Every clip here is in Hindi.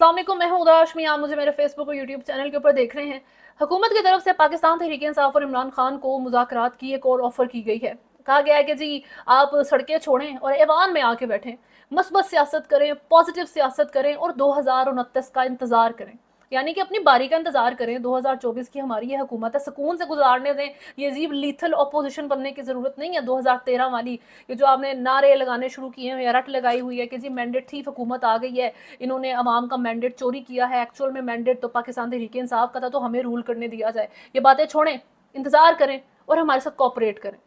अस्सलाम वालेकुम, मैं हूं उदा हाशमी। आप मुझे मेरे फेसबुक और यूट्यूब चैनल के ऊपर देख रहे हैं। हुकूमत की तरफ से पाकिस्तान तहरीक इंसाफ और इमरान खान को मुज़ाकरात की एक और ऑफ़र की गई है। कहा गया है कि जी आप सड़कें छोड़ें और ऐवान में आके बैठें, मस्बत सियासत करें, पॉजिटिव सियासत करें और 2029 का इंतज़ार करें, यानी कि अपनी बारी का इंतज़ार करें। 2024 की हमारी ये हुकूमत है, सुकून से गुजारने दें। ये अजीब लीथल अपोजिशन बनने की ज़रूरत नहीं है 2013 वाली। ये जो आपने नारे लगाने शुरू किए हैं या रट लगाई हुई है कि जी मैंडेट थी, हुकूमत आ गई है, इन्होंने अवाम का मैंडेट चोरी किया है। एक्चुअल में मैंडेट तो पाकिस्तान तहरीक इंसाफ का था, तो हमें रूल करने दिया जाए। ये बातें छोड़ें, इंतज़ार करें और हमारे साथ कोऑपरेट करें।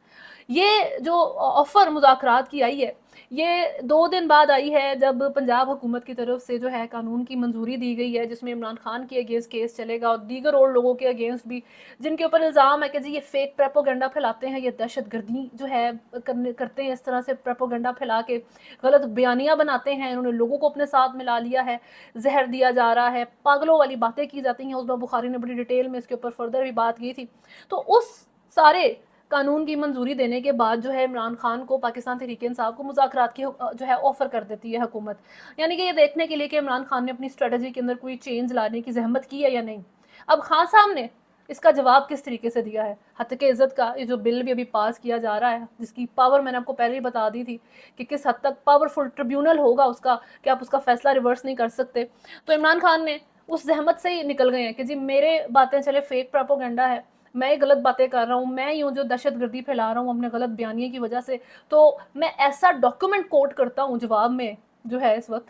ये जो ऑफ़र मुज़ाकरात की आई है, ये 2 दिन बाद आई है, जब पंजाब हुकूमत की तरफ से जो है कानून की मंजूरी दी गई है, जिसमें इमरान खान के अगेंस्ट केस चलेगा और दीगर और लोगों के अगेंस्ट भी, जिनके ऊपर इल्ज़ाम है कि जी ये फेक प्रोपेगेंडा फैलाते हैं, ये दहशतगर्दी जो है करते हैं, इस तरह से प्रोपेगेंडा फैला के गलत बयानियाँ बनाते हैं। इन्होंने लोगों को अपने साथ मिला लिया है, जहर दिया जा रहा है, पागलों वाली बातें की जाती हैं। उसबा बुखारी ने बड़ी डिटेल में इसके ऊपर फर्दर भी बात की थी। तो उस सारे कानून की मंजूरी देने के बाद जो है इमरान खान को पाकिस्तान तहरीक इंसाफ को मुज़ाकरात की जो है ऑफ़र कर देती है हुकूमत, यानी कि ये देखने के लिए कि इमरान खान ने अपनी स्ट्रेटजी के अंदर कोई चेंज लाने की जहमत की है या नहीं। अब खान साहब ने इसका जवाब किस तरीके से दिया है। हत्के इज़्ज़त का ये जो बिल भी अभी पास किया जा रहा है, जिसकी पावर मैंने आपको पहले ही बता दी थी कि किस हद तक पावरफुल ट्रिब्यूनल होगा उसका, कि आप उसका फैसला रिवर्स नहीं कर सकते। तो इमरान खान ने उस जहमत से ही निकल गए हैं कि जी मेरे बातें चले फेक प्रोपेगेंडा है, मैं गलत बातें कर रहा हूँ, मैं यूँ जो दहशतगर्दी फैला रहा हूँ अपने गलत बयानिए की वजह से, तो मैं ऐसा डॉक्यूमेंट कोट करता हूँ जवाब में जो है इस वक्त,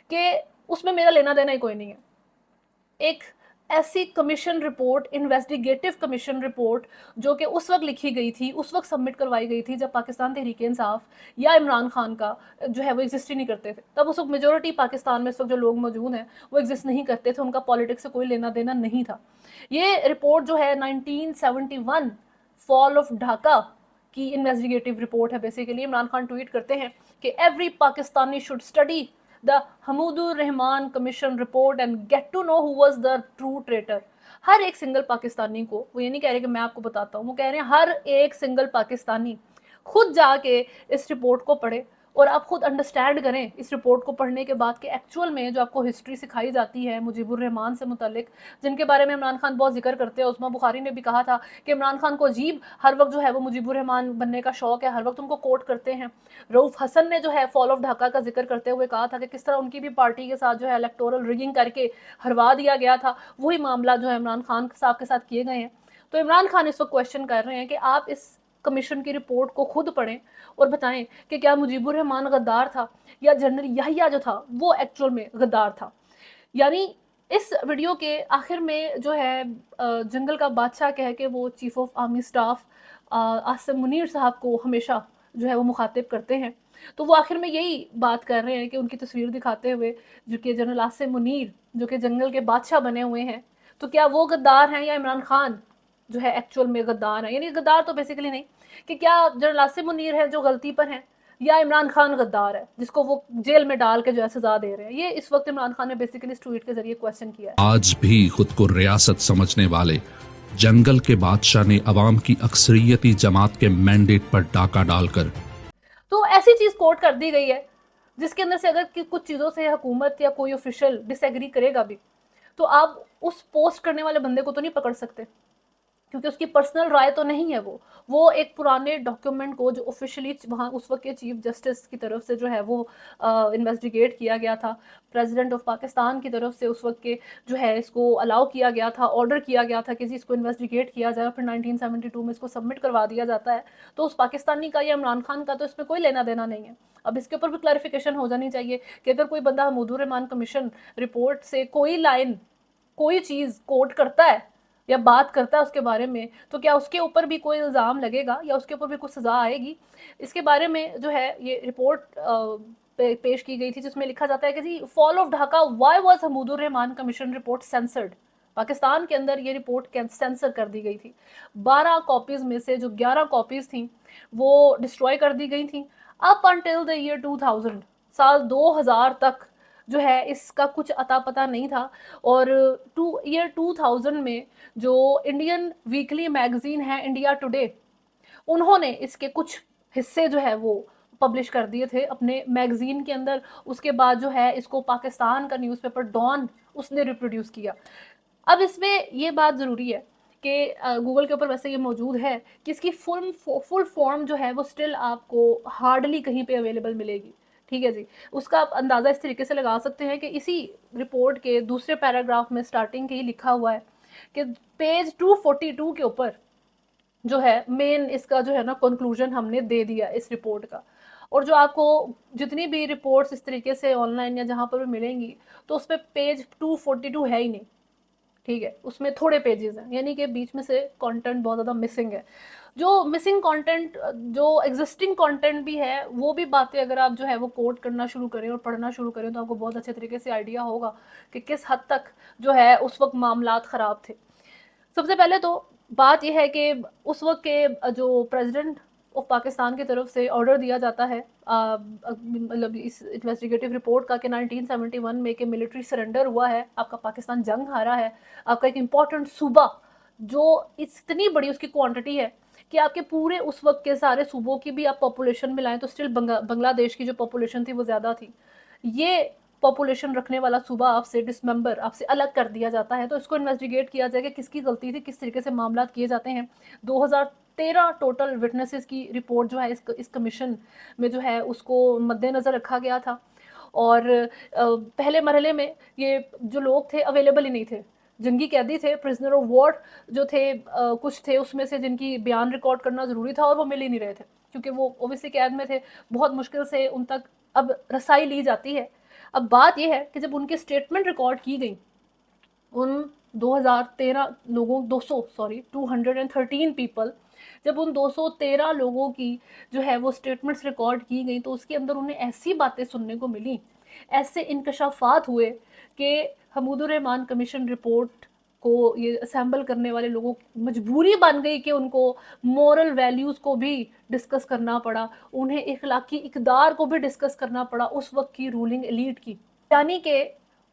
कि उसमें मेरा लेना देना ही कोई नहीं है। एक ऐसी commission report, investigative commission report, जो कि उस वक्त लिखी गई थी, उस वक्त सबमिट करवाई गई थी जब पाकिस्तान तहरीक इंसाफ या इमरान खान का जो है वो एग्जिस्ट ही नहीं करते थे। तब उस वक्त मेजोरिटी पाकिस्तान में इस वक्त जो लोग मौजूद हैं वो एग्जिस्ट नहीं करते थे, उनका पॉलिटिक्स से कोई लेना देना नहीं था। ये रिपोर्ट जो है 1971 फॉल ऑफ ढाका की इन्वेस्टिगेटिव रिपोर्ट है। बेसिकली इमरान खान ट्वीट करते हैं कि every Pakistani should study the Hamoodur Rahman commission report and get to know who was the true traitor. हर एक सिंगल पाकिस्तानी को, वो ये नहीं कह रहे कि मैं आपको बताता हूँ, वो कह रहे हैं हर एक सिंगल पाकिस्तानी खुद जाके इस रिपोर्ट को पढ़े और आप खुद अंडरस्टैंड करें इस रिपोर्ट को पढ़ने के बाद कि एक्चुअल में जो आपको हिस्ट्री सिखाई जाती है मुजीबुर रहमान से मुतल्लिक, जिनके बारे में इमरान खान बहुत जिक्र करते हैं। उस्मा बुखारी ने भी कहा था कि इमरान खान को अजीब हर वक्त जो है वो मुजीबुर रहमान बनने का शौक है, हर वक्त उनको कोट करते हैं। रऊफ हसन ने जो है फॉल ऑफ ढाका का जिक्र करते हुए कहा था कि किस तरह उनकी भी पार्टी के साथ जो है इलेक्टोरल रिगिंग करके हरवा दिया गया था। वही मामला जो है इमरान खान साहब के साथ किए गए हैं। तो इमरान खान इस वक्त क्वेश्चन कर रहे हैं कि आप इस कमीशन की रिपोर्ट को खुद पढ़ें और बताएं कि क्या मुजीबुर रहमान गद्दार था या जनरल याहिया जो था वो एक्चुअल में गद्दार था। यानी इस वीडियो के आखिर में जो है जंगल का बादशाह कह के वो chief of army staff Asim Munir साहब को हमेशा जो है वो मुखातिब करते हैं। तो वो आखिर में यही बात कर रहे हैं कि उनकी तस्वीर दिखाते हुए, जो कि जनरल आसिम मुनीर जो कि जंगल के बादशाह बने हुए हैं, तो क्या वो गद्दार हैं या इमरान खान जो है एक्चुअल में गद्दार है। यानी गद्दार तो बेसिकली नहीं, कि क्या जनरल आसिम मुनीर है जो गलती पर हैं या इमरान खान गद्दार है जिसको वो जेल में डाल के जो है सजा दे रहे हैं। ये इस वक्त इमरान खान ने बेसिकली इस ट्वीट के जरिए क्वेश्चन किया है। आज भी खुद को रियासत समझने वाले जंगल के बादशाह ने अवाम की अक्सरियती जमात के मैंडेट पर डाका डालकर तो ऐसी चीज कोट कर दी गई है जिसके अंदर से अगर कुछ चीजों से हुकूमत या कोई ऑफिशियल डिसएग्री करेगा भी, तो आप उस पोस्ट करने वाले बंदे को तो नहीं पकड़ सकते, क्योंकि उसकी पर्सनल राय तो नहीं है। वो एक पुराने डॉक्यूमेंट को जो ऑफिशियली वहाँ उस वक्त के चीफ जस्टिस की तरफ से जो है वो इन्वेस्टिगेट किया गया था, प्रेसिडेंट ऑफ पाकिस्तान की तरफ से उस वक्त के जो है इसको अलाउ किया गया था, ऑर्डर किया गया था कि जी इसको इन्वेस्टिगेट किया जाए, फिर 1972 में इसको सबमिट करवा दिया जाता है। तो उस पाकिस्तानी का या इमरान खान का तो इसमें कोई लेना देना नहीं है। अब इसके ऊपर भी क्लैरिफिकेशन हो जानी चाहिए कि अगर कोई बंदा हमूदुर रहमान कमीशन रिपोर्ट से कोई लाइन, कोई चीज़ कोट करता है या बात करता है उसके बारे में, तो क्या उसके ऊपर भी कोई इल्ज़ाम लगेगा या उसके ऊपर भी कुछ सज़ा आएगी। इसके बारे में जो है ये रिपोर्ट पेश की गई थी, जिसमें लिखा जाता है कि जी fall of Dhaka, why was Hamoodur Rahman commission report censored. Pakistan के अंदर ये रिपोर्ट सेंसर कर दी गई थी। 12 कॉपीज़ में से जो 11 कॉपीज़ थी वो डिस्ट्रॉय कर दी गई थी। अप अंटिल द ईयर 2000, साल 2000 तक जो है इसका कुछ अता पता नहीं था। और ईयर 2000 में जो इंडियन वीकली मैगजीन है इंडिया टुडे, उन्होंने इसके कुछ हिस्से जो है वो पब्लिश कर दिए थे अपने मैगजीन के अंदर। उसके बाद जो है इसको पाकिस्तान का न्यूज़पेपर डॉन उसने रिप्रोड्यूस किया। अब इसमें ये बात ज़रूरी है कि गूगल के ऊपर वैसे ये मौजूद है कि इसकी फुल फॉर्म जो है वो स्टिल आपको हार्डली कहीं पे अवेलेबल मिलेगी। ठीक है जी। उसका आप अंदाज़ा इस तरीके से लगा सकते हैं कि इसी रिपोर्ट के दूसरे पैराग्राफ में स्टार्टिंग के ही लिखा हुआ है कि पेज 242 के ऊपर जो है मेन इसका जो है ना कंक्लूजन हमने दे दिया इस रिपोर्ट का। और जो आपको जितनी भी रिपोर्ट्स इस तरीके से ऑनलाइन या जहाँ पर भी मिलेंगी तो उस पर पेज 242 है ही नहीं। ठीक है, उसमें थोड़े पेजेस हैं, यानी कि बीच में से कंटेंट बहुत ज़्यादा मिसिंग है। जो मिसिंग कंटेंट, जो एग्जिस्टिंग कंटेंट भी है, वो भी बातें अगर आप जो है वो कोट करना शुरू करें और पढ़ना शुरू करें तो आपको बहुत अच्छे तरीके से आइडिया होगा कि किस हद तक जो है उस वक्त मामलात ख़राब थे। सबसे पहले तो बात यह है कि उस वक्त के जो प्रेसिडेंट ऑफ पाकिस्तान की तरफ से ऑर्डर दिया जाता है मतलब इस इन्वेस्टिगेटिव रिपोर्ट का कि 1971 में कि मिलिट्री सरेंडर हुआ है, आपका पाकिस्तान जंग हारा है, आपका एक इम्पॉर्टेंट सूबा जो इतनी बड़ी उसकी क्वांटिटी है कि आपके पूरे उस वक्त के सारे सूबों की भी आप पॉपुलेशन मिलाएं तो स्टिल बांग्लादेश की जो पॉपुलेशन थी वो ज़्यादा थी। ये पॉपुलेशन रखने वाला सूबा आपसे डिसमेंबर, आपसे अलग कर दिया जाता है। तो इसको इन्वेस्टिगेट किया जाएगा किसकी गलती थी, किस तरीके से मामला किए जाते हैं। 2013 टोटल विटनेसेस की रिपोर्ट जो है इस कमीशन में जो है उसको मद्देनज़र रखा गया था। और पहले मरहले में ये जो लोग थे अवेलेबल ही नहीं थे, जंगी कैदी थे, प्रिजनर ऑफ वॉर जो थे, कुछ थे उसमें से जिनकी बयान रिकॉर्ड करना ज़रूरी था और वो मिल ही नहीं रहे थे क्योंकि वो ओबियसली कैद में थे। बहुत मुश्किल से उन तक अब रसाई ली जाती है। अब बात यह है कि जब उनकी स्टेटमेंट रिकॉर्ड की गई, उन 2013 लोगों 213 पीपल, जब उन 213 लोगों की जो है वो स्टेटमेंट्स रिकॉर्ड की गई तो उसके अंदर उन्हें ऐसी बातें सुनने को मिली, ऐसे इंकशाफात हुए कि हमीदुर रहमान कमीशन रिपोर्ट को ये असेंबल करने वाले लोगों की मजबूरी बन गई कि उनको मॉरल वैल्यूज़ को भी डिस्कस करना पड़ा, उन्हें इखलाकी इक़दार को भी डिस्कस करना पड़ा उस वक्त की रूलिंग एलीट की। यानी कि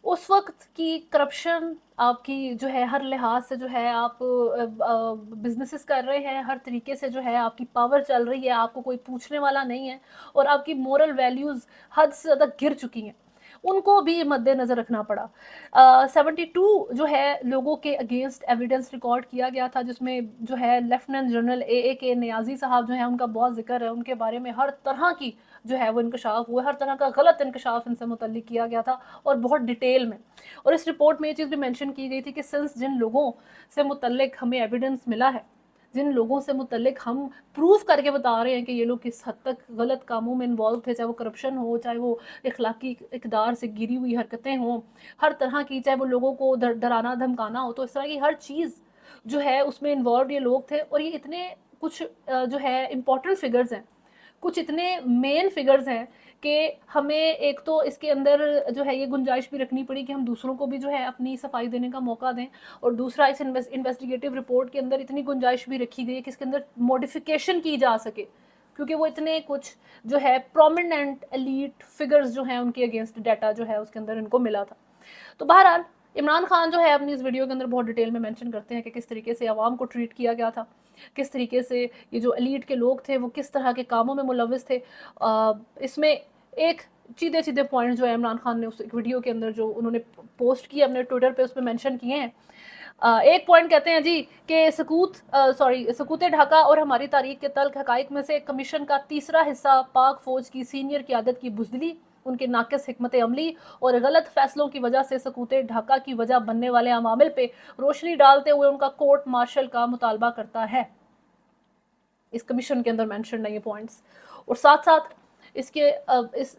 उस वक्त की करप्शन आपकी जो है हर लिहाज से जो है आप बिजनेसेस कर रहे हैं, हर तरीके से जो है आपकी पावर चल रही है, आपको कोई पूछने वाला नहीं है और आपकी मोरल वैल्यूज़ हद से ज़्यादा गिर चुकी हैं, उनको भी मद्देनज़र रखना पड़ा। 72 जो है लोगों के अगेंस्ट एविडेंस रिकॉर्ड किया गया था, जिसमें जो है लेफ्टिनेंट जनरल AAK नियाज़ी साहब जो है उनका बहुत जिक्र है, उनके बारे में हर तरह की जो है वो इंकशाफ हुआ, हर तरह का गलत इंकशाफ इनसे मुतल्लिक किया गया था और बहुत डिटेल में। और इस रिपोर्ट में ये चीज़ भी मेंशन की गई थी कि सिंस जिन लोगों से मुतल्लिक हमें एविडेंस मिला है, जिन लोगों से मुतल्लिक हम प्रूफ करके बता रहे हैं कि ये लोग किस हद तक गलत कामों में इन्वॉल्व थे, चाहे वो करप्शन हो, चाहे वो इखलाकी इक़दार से गिरी हुई हरकतें हों, हर तरह की, चाहे वो लोगों को डराना धमकाना हो, तो इस तरह की हर चीज़ जो है उसमें इन्वॉल्व ये लोग थे। और ये इतने कुछ जो है इम्पॉर्टेंट फिगर्स हैं, कुछ इतने मेन फिगर्स हैं कि हमें एक तो इसके अंदर जो है ये गुंजाइश भी रखनी पड़ी कि हम दूसरों को भी जो है अपनी सफाई देने का मौका दें, और दूसरा इस इन्वेस्टिगेटिव रिपोर्ट के अंदर इतनी गुंजाइश भी रखी गई है कि इसके अंदर मॉडिफिकेशन की जा सके, क्योंकि वो इतने कुछ जो है प्रोमिनेंट एलीट फिगर्स जो हैं उनके अगेंस्ट डाटा जो है उसके अंदर इनको मिला था। तो बहरहाल इमरान खान जो है अपनी इस वीडियो के अंदर बहुत डिटेल में मेंशन करते हैं कि किस तरीके से आवाम को ट्रीट किया गया था, किस तरीके से ये जो एलीट के लोग थे वो किस तरह के कामों में मुलविस थे। इसमें एक सीधे सीधे पॉइंट जो है इमरान खान ने उस वीडियो के अंदर जो उन्होंने पोस्ट किया अपने ट्विटर पे उसमें मेंशन किए हैं। एक पॉइंट कहते हैं जी कि सकूत ढाका और हमारी तारीख के तल्ख हकाइक में से कमीशन का तीसरा हिस्सा पाक फौज की सीनियर क़यादत की बुज़दिली, उनके नाक़िस हिकमत अमली और गलत फैसलों की वजह से सकूत ढाका की वजह बनने वाले अमामिल पे रोशनी डालते हुए उनका कोर्ट मार्शल का मुतालबा करता है। इस कमीशन के अंदर मेंशन है ये पॉइंट्स, और साथ साथ इसके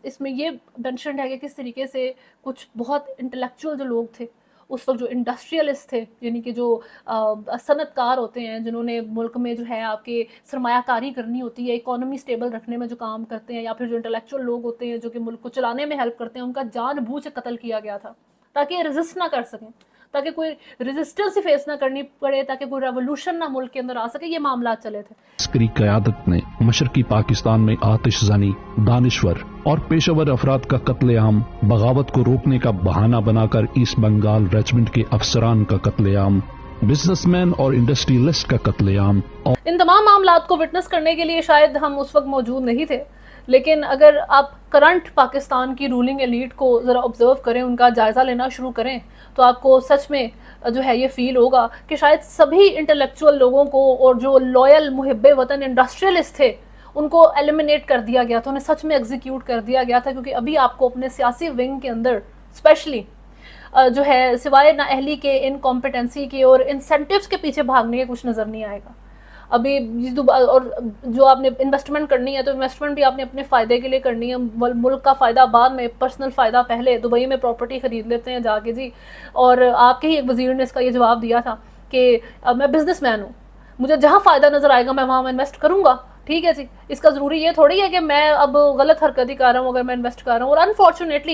इसमें ये मेंशन है कि किस तरीके से कुछ बहुत इंटेलेक्चुअल जो लोग थे उस वक्त, जो इंडस्ट्रियलिस्ट थे, यानी कि जो सनतकार होते हैं जिन्होंने मुल्क में जो है आपके सरमायाकारी करनी होती है, इकोनॉमी स्टेबल रखने में जो काम करते हैं, या फिर जो इंटेलेक्चुअल लोग होते हैं जो कि मुल्क को चलाने में हेल्प करते हैं, उनका जानबूझ से कत्ल किया गया था ताकि ये रेजिस्ट ना कर सकें, ताकि कोई रेजिस्टेंस ही फेस ना करनी पड़े, ताकि कोई रेवोल्यूशन ना मुल्क के अंदर आ सके। ये मामला चले थे। अस्करी क़यादत ने मशरकी पाकिस्तान में आतिशज़नी, दानिश्वर और पेशेवर अफराद का कत्लेआम, बगावत को रोकने का बहाना बनाकर ईस्ट बंगाल रेजिमेंट के अफसरान का कत्लेआम, बिजनेसमैन और इंडस्ट्रियलिस्ट का कत्लेआम। इन तमाम मामलात को विटनेस करने के लिए शायद हम उस वक्त मौजूद नहीं थे, लेकिन अगर आप करंट पाकिस्तान की रूलिंग एलीट को ज़रा ऑब्ज़र्व करें, उनका जायज़ा लेना शुरू करें, तो आपको सच में जो है ये फ़ील होगा कि शायद सभी इंटेलेक्चुअल लोगों को और जो लॉयल मुहिब्बे वतन इंडस्ट्रियलिस्ट थे उनको एलिमिनेट कर दिया गया था, उन्हें सच में एग्जीक्यूट कर दिया गया था। क्योंकि अभी आपको अपने सियासी विंग के अंदर स्पेशली जो है सिवाय नाअहली के, इनकॉम्पिटेंसी के और इंसेंटिव्स के पीछे भागने के कुछ नज़र नहीं आएगा। अभी और जो आपने इन्वेस्टमेंट करनी है तो इन्वेस्टमेंट भी आपने अपने फ़ायदे के लिए करनी है, मुल्क का फ़ायदा बाद में, पर्सनल फ़ायदा पहले। दुबई में प्रॉपर्टी ख़रीद लेते हैं जाके जी। और आपके ही एक वज़ीर ने इसका ये जवाब दिया था कि मैं बिजनेसमैन हूँ, मुझे जहाँ फ़ायदा नज़र आएगा मैं वहाँ इन्वेस्ट करूँगा। ठीक है जी, इसका ज़रूरी ये थोड़ी है कि मैं अब गलत हरकत ही कर रहा हूँ अगर मैं इन्वेस्ट कर रहा हूँ। और अनफॉर्चुनेटली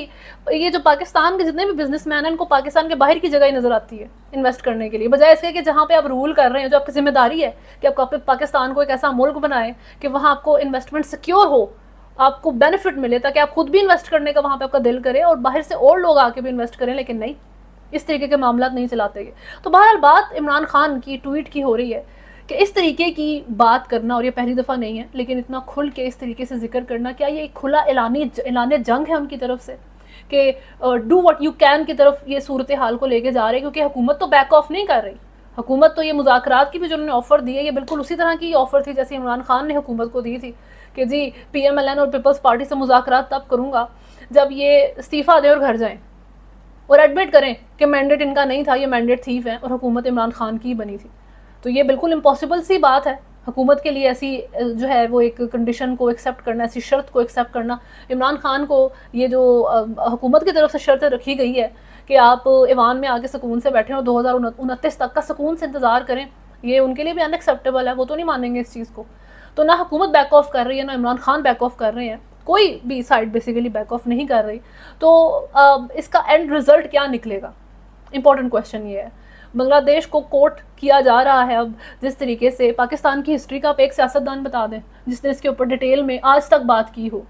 ये जो पाकिस्तान के जितने भी बिजनेसमैन हैं, इनको पाकिस्तान के बाहर की जगह ही नज़र आती है इन्वेस्ट करने के लिए, बजाय इसके कि जहाँ पे आप रूल कर रहे हैं, जो आपकी जिम्मेदारी है कि आप पाकिस्तान को एक ऐसा मुल्क बनाएं कि वहाँ आपको इन्वेस्टमेंट सिक्योर हो, आपको बेनिफिट मिले, ताकि आप खुद भी इन्वेस्ट करने का वहाँ पर आपका दिल करे और बाहर से और लोग आके भी इन्वेस्ट करें। लेकिन नहीं, इस तरीके के मामला नहीं चलाते गए। तो बहरहाल बात इमरान खान की ट्वीट की हो रही है कि इस तरीके की बात करना, और ये पहली दफ़ा नहीं है, लेकिन इतना खुल के इस तरीके से जिक्र करना, क्या ये एक खुला ऐलान जंग है उनकी तरफ से कि डू व्हाट यू कैन की तरफ ये सूरत हाल को लेके जा रहे हैं? क्योंकि हुकूमत तो बैक ऑफ नहीं कर रही। हुकूमत तो ये मुज़ाकरात की भी जो उन्होंने ऑफ़र दी है, ये बिल्कुल उसी तरह की ऑफ़र थी जैसे इमरान खान ने हुकूमत को दी थी कि जी PMLN और पीपल्स पार्टी से मुज़ाकरात तब करूँगा जब ये इस्तीफ़ा दें और घर जाएँ और एडमिट करें कि मैंडेट इनका नहीं था, ये मैंडेट थीफ है और हुकूमत इमरान खान की बनी थी। तो ये बिल्कुल इम्पॉसिबल सी बात है हुकूमत के लिए ऐसी जो है वो एक कंडीशन को एक्सेप्ट करना, ऐसी शर्त को एक्सेप्ट करना। इमरान खान को ये जो हुकूमत की तरफ से शर्त रखी गई है कि आप ईवान में आके सुकून से बैठें और 2029 तक का सुकून से इंतज़ार करें, ये उनके लिए भी अनएक्सेप्टेबल है। वो तो नहीं मानेंगे इस चीज़ को। तो ना हुकूमत बैक ऑफ कर रही है, ना इमरान खान बैक ऑफ कर रहे हैं, कोई भी साइड बेसिकली बैक ऑफ नहीं कर रही। तो इसका एंड रिज़ल्ट क्या निकलेगा, इंपॉर्टेंट क्वेश्चन ये है। बांग्लादेश को कोट किया जा रहा है अब जिस तरीके से। पाकिस्तान की हिस्ट्री का आप एक सियासतदान बता दें जिसने इसके ऊपर डिटेल में आज तक बात की हो।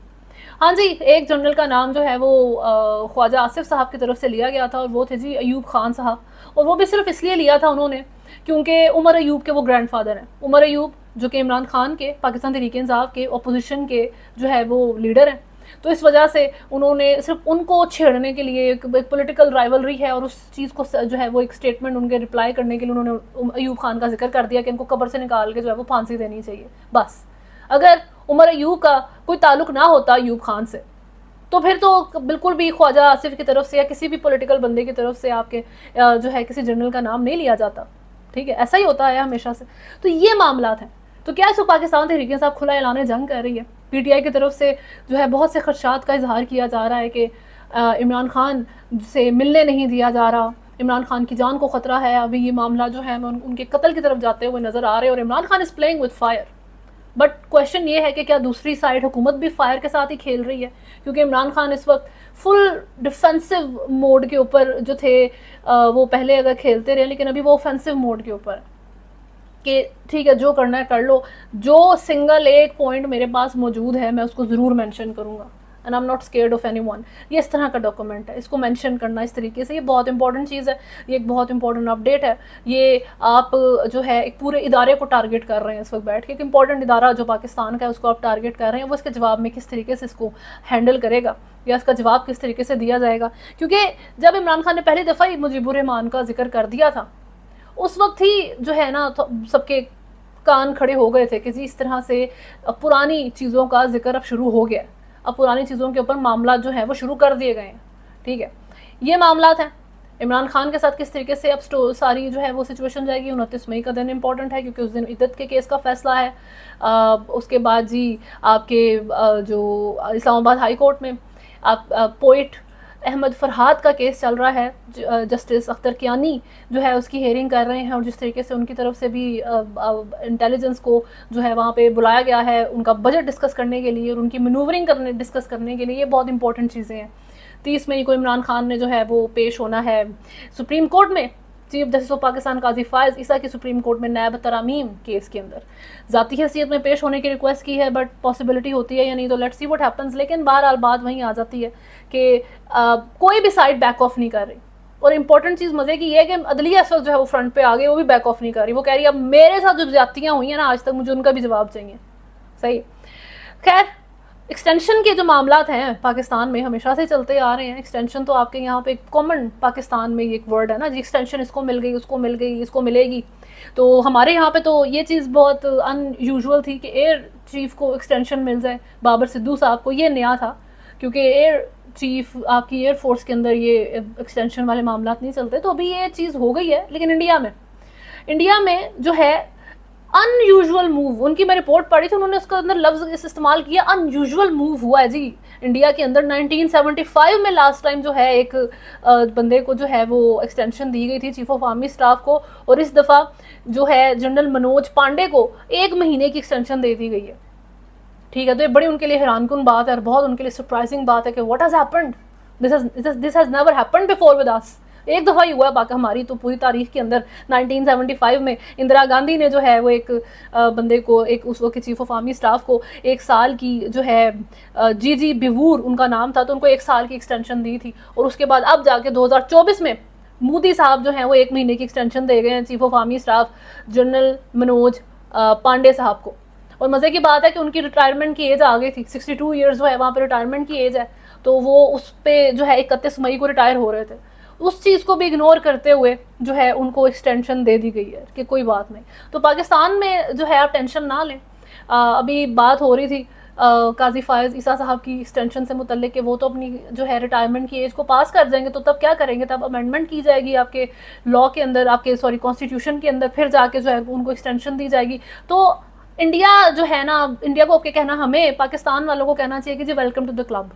हाँ जी, एक जनरल का नाम जो है वो ख्वाजा आसिफ साहब की तरफ से लिया गया था और वो थे जी अयूब खान साहब। और वो भी सिर्फ इसलिए लिया था उन्होंने क्योंकि उमर अयूब के वो ग्रैंडफादर हैं। उमर अयूब जो कि इमरान खान के, पाकिस्तान तहरीक-ए-इंसाफ के अपोजिशन के जो है वो लीडर हैं। तो इस वजह से उन्होंने सिर्फ उनको छेड़ने के लिए एक पॉलिटिकल राइवलरी है और उस चीज़ को जो है वो एक स्टेटमेंट उनके रिप्लाई करने के लिए उन्होंने अयूब खान का जिक्र कर दिया कि इनको कब्र से निकाल के जो है वो फांसी देनी चाहिए। बस अगर उमर अयूब का कोई ताल्लुक ना होता अयूब खान से तो फिर तो बिल्कुल भी ख्वाजा आसिफ की तरफ से या किसी भी पॉलिटिकल बंदे की तरफ से आपके जो है किसी जनरल का नाम नहीं लिया जाता। ठीक है, ऐसा ही होता है हमेशा से। तो ये मामला हैं। तो क्या इसको पाकिस्तान तहरीक-ए-इंसाफ खुला ऐलान जंग कर रही है? PTI की तरफ से जो है बहुत से खदशात का इजहार किया जा रहा है कि इमरान खान से मिलने नहीं दिया जा रहा, इमरान खान की जान को ख़तरा है। अभी ये मामला जो है उनके कत्ल की तरफ जाते हुए नज़र आ रहे हैं और Imran Khan is playing with fire. But question ये है कि क्या दूसरी साइड हुकूमत भी फायर के साथ ही खेल रही है? क्योंकि इमरान खान इस वक्त फुल डिफेंसिव मोड के ऊपर जो थे वो पहले अगर खेलते रहे, लेकिन अभी वो ऑफेंसिव मोड के ऊपर कि ठीक है जो करना है कर लो। जो सिंगल एक पॉइंट मेरे पास मौजूद है मैं उसको ज़रूर मेंशन करूँगा and I am not scared of anyone. ये इस तरह का डॉक्यूमेंट है, इसको मेंशन करना इस तरीके से ये बहुत इंपॉर्टेंट चीज़ है, ये एक बहुत इंपॉर्टेंट अपडेट है। ये आप जो है एक पूरे इदारे को टारगेट कर रहे हैं इस वक्त बैठ के, एक इंपॉर्टेंट इदारा जो पाकिस्तान का है उसको आप टारगेट कर रहे हैं। वो इसके जवाब में किस तरीके से इसको हैंडल करेगा या इसका जवाब किस तरीके से दिया जाएगा? क्योंकि जब इमरान खान ने पहली दफ़ा ही मुजीबुर रहमान का जिक्र कर दिया था उस वक्त ही जो है ना तो सबके कान खड़े हो गए थे कि जी इस तरह से पुरानी चीज़ों का जिक्र अब शुरू हो गया, अब पुरानी चीज़ों के ऊपर मामला जो है वो शुरू कर दिए गए हैं। ठीक है, ये मामला हैं इमरान खान के साथ किस तरीके से अब सारी जो है वो सिचुएशन जाएगी। 29 मई का दिन इंपॉर्टेंट है क्योंकि उस दिन इद्दत के केस का फैसला है। उसके बाद जी आपके जो इस्लामाबाद हाई कोर्ट में आप पोइट अहमद फरहाद का केस चल रहा है। जस्टिस अख्तर कियानी जो है उसकी हेयरिंग कर रहे हैं और जिस तरीके से उनकी तरफ से भी इंटेलिजेंस को जो है वहाँ पे बुलाया गया है उनका बजट डिस्कस करने के लिए और उनकी मैनूवरिंग डिस्कस करने के लिए, ये बहुत इंपॉर्टेंट चीज़ें हैं। 30 मई को इमरान खान ने जो है वो पेश होना है सुप्रीम कोर्ट में। चीफ जस्टिस ऑफ पाकिस्तान काजी फायज़ ईसा की सुप्रीम कोर्ट में नायब तरामीम केस के अंदर ज़ाती हैसियत में पेश होने की रिक्वेस्ट की है, बट पॉसिबिलिटी होती है या नहीं तो लेट्स सी व्हाट हैपन्स। लेकिन बहरहाल बात वहीं आ जाती है कि कोई भी साइड बैक ऑफ नहीं कर रही। और इम्पॉर्टेंट चीज़ मज़े की ये है कि अदलिया इस वक्त जो है वो फ्रंट पे आ गई, वो भी बैक ऑफ नहीं कर रही। वो कह रही है अब मेरे साथ जो ज्यादतियाँ हुई हैं ना आज तक मुझे उनका भी जवाब चाहिए। सही, खैर एक्सटेंशन के जो मामलात हैं पाकिस्तान में हमेशा से चलते आ रहे हैं। एक्सटेंशन तो आपके यहाँ पे कॉमन पाकिस्तान में एक वर्ड है ना जी, एक्सटेंशन इसको मिल गई, उसको मिल गई, इसको मिलेगी। तो हमारे यहाँ पे तो ये चीज़ बहुत अनयूजुअल थी कि एयर चीफ को एक्सटेंशन मिल जाए। बाबर सिद्धू साहब को ये नया था, क्योंकि एयर चीफ आपकी एयरफोर्स के अंदर ये एक्सटेंशन वाले मामलात नहीं चलते। तो अभी ये चीज़ हो गई है। लेकिन इंडिया में जो है अनयूजुअल मूव, उनकी मैं रिपोर्ट पढ़ी थी, उन्होंने उसका अंदर लफ्ज़ इस्तेमाल किया, अनयूजुअल मूव हुआ है जी इंडिया के अंदर। 1975 में लास्ट टाइम जो है एक बंदे को जो है वो एक्सटेंशन दी गई थी, चीफ ऑफ आर्मी स्टाफ को, और इस दफ़ा जो है जनरल मनोज पांडे को 1 महीने की एक्सटेंशन दे दी गई है। ठीक है, तो ये बड़ी उनके लिए हैरानकुन बात है और बहुत उनके लिए सरप्राइजिंग बात है कि what has happened, this has never happened before with us. एक दफ़ा ही हुआ है बाकी हमारी तो पूरी तारीख के अंदर। 1975 में इंदिरा गांधी ने जो है वो एक बंदे को, एक उस वक्त चीफ ऑफ आर्मी स्टाफ को 1 साल की जो है जी बिवूर उनका नाम था, तो उनको 1 साल की एक्सटेंशन दी थी। और उसके बाद अब जाके 2024 में मोदी साहब जो हैं वो 1 महीने की एक्सटेंशन दे गए हैं chief of army staff general Manoj Pande साहब को। और मज़े की बात है कि उनकी रिटायरमेंट की एज आ गई थी, 62 ईयर्स जो है वहाँ पर रिटायरमेंट की एज है। तो वो उस पर जो है 31 मई को रिटायर हो रहे थे। उस चीज़ को भी इग्नोर करते हुए जो है उनको एक्सटेंशन दे दी गई है कि कोई बात नहीं। तो पाकिस्तान में जो है आप टेंशन ना लें। अभी बात हो रही थी काजी फायज़ ईसा साहब की एक्सटेंशन से मुतल्लिक कि वो तो अपनी जो है रिटायरमेंट की एज को पास कर जाएंगे, तो तब क्या करेंगे, तब अमेंडमेंट की जाएगी आपके लॉ के अंदर, आपके कॉन्स्टिट्यूशन के अंदर, फिर जाके जो है उनको एक्सटेंशन दी जाएगी। तो इंडिया जो है ना, इंडिया को आपके कहना, हमें पाकिस्तान वालों को कहना चाहिए कि जी वेलकम टू द क्लब।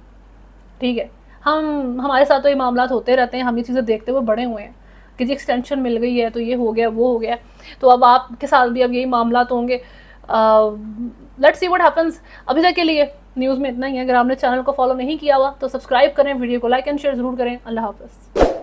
ठीक है, हमारे साथ तो ये मामला होते रहते हैं, हम ये चीज़ें देखते हुए बड़े हुए हैं कि जी एक्सटेंशन मिल गई है तो ये हो गया, वो हो गया। तो अब आपके साथ भी अब यही मामला तो होंगे। Let's see what happens. अभी तक के लिए न्यूज़ में इतना ही है। अगर आपने चैनल को फॉलो नहीं किया हुआ तो सब्सक्राइब करें, वीडियो को लाइक एंड शेयर ज़रूर करें। अल्लाह हाफ़िज़।